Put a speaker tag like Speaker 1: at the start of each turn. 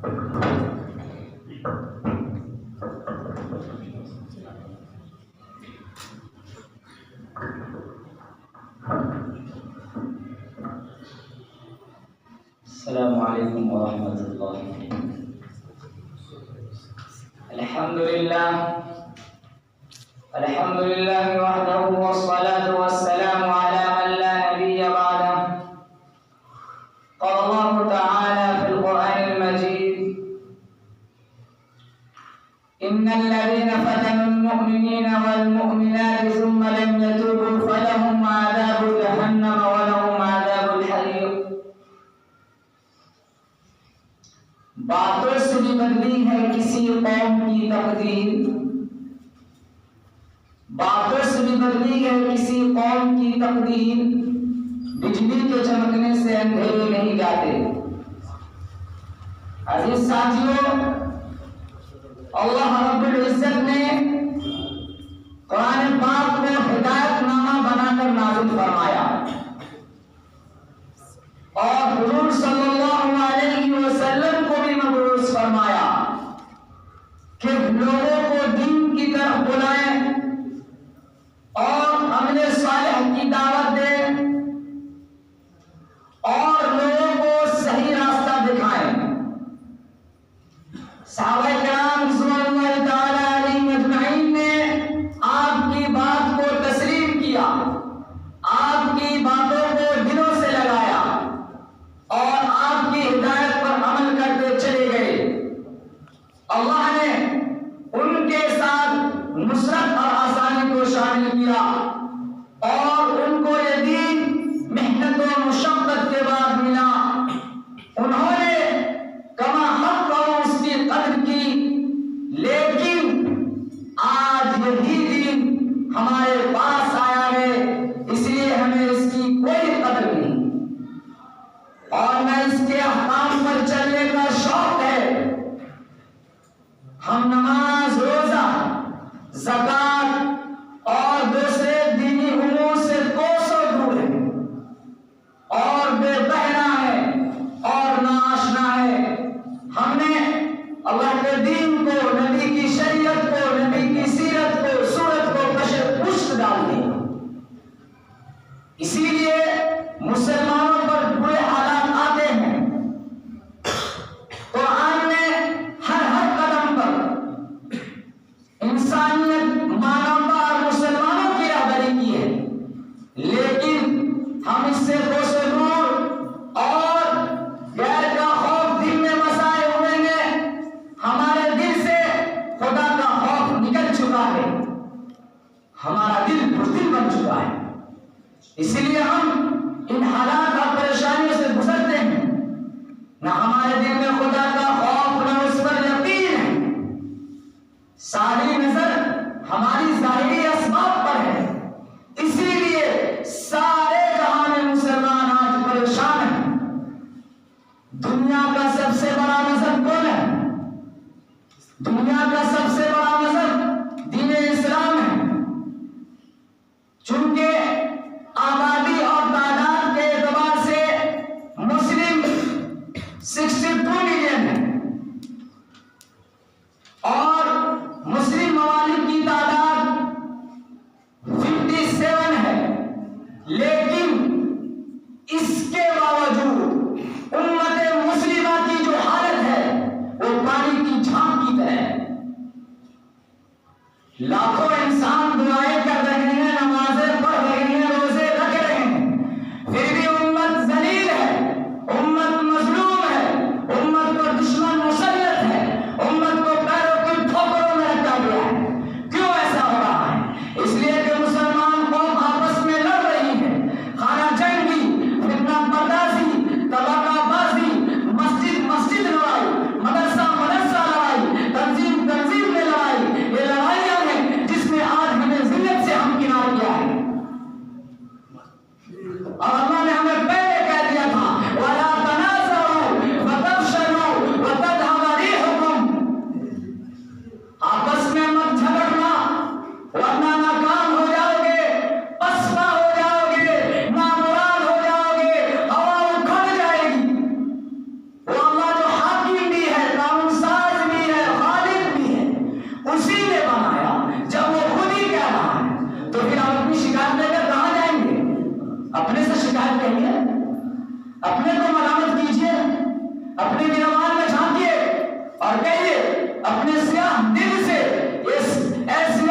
Speaker 1: السلام علیکم ورحمۃ اللہ. الحمد للہ وحدہ والصلاة والسلام على من لا نبی بعدہ. قال اللہ تعالی فی القرآن المجید: ان الذين فتنوا المؤمنين والمؤمنات ثم لم يتوبوا فلهم عذاب جهنم ولهم عذاب الحريق. باتوں سے بھی بدلی ہے کسی قوم کی تقدیر، باتوں سے بھی بدلی ہے کسی قوم کی تقدیر، بجلی کے چمکنے سے اندھیرے نہیں جاتے. عزیز ساتھیوں، اللہ رب العزت نے قرآن پاک کو ہدایت نامہ بنا کر نازل فرمایا اور حضور صلی اللہ علیہ وسلم کو بھی مبعوث فرمایا کہ لوگوں کو دین کی طرف بلائیں اور عمل صالح کی دعوت دیں اور لوگوں کو صحیح راستہ دکھائیں. صحابہ کرام رضوان اللہ تعالی علیہم اجمعین نے آپ کی بات کو تسلیم کیا، آپ کی باتوں کو دلوں سے لگایا اور آپ کی ہدایت پر عمل کرتے چلے گئے. اللہ نے ان کے ساتھ نصرت اور آسانی کو شامل کیا اور ان کو یہ دین محنت و مشقت کے بعد ملا. انہوں نے کما حق اور اس کی قدر کی، لیکن آج یہی دین ہمارے پاس آیا ہے، اس لیے ہمیں اس کی کوئی قدر نہیں اور نہ اس کے احکام پر چلنے کا شوق ہے. ہم نماز، روزہ، زکات اور دوسرے دینی امور سے کوسوں دور ہیں اور بے بہنا ہے اور ناآشنا ہے. ہم نے اللہ کے دین کو، نبی کی شریعت کو، نبی کی سیرت کو، صورت کو پشت ڈال دیا. اسی لیے مسلمانوں پر برے حالات آتے ہیں. قرآن نے ہر قدم پر انسانیت، مانوتا اور مسلمانوں کی رہبری کی ہے، لیکن ہم اس سے کوسوں دور اور غیر کا خوف دل میں بسائے ہوئے ہیں. ہمارے دل سے خدا کا خوف نکل چکا ہے، ہمارا دل بزدل بن چکا ہے. اسی لیے ہم ان حالات اور پریشانیوں سے گزرتے ہیں. نہ ہمارے دل میں خدا کا خوف، نہ اس پر یقین ہے. ساری نظر ہماری ظاہری اسباب پر ہے، اسی لیے سارے جہاں میں مسلمان آج پریشان ہیں. دنیا کا سب سے بڑا مذہب کون ہے؟ دنیا کا سب سے بڑا مذہب دین اسلام ہے. چونکہ آبادی اور تعداد کے اعتبار سے مسلم 62 ملین ہے، کہیے، اپنے کو ملامت کیجیے، اپنے گریبان میں جھانکیے اور کہیے اپنے سیاہ دل سے اس ایسی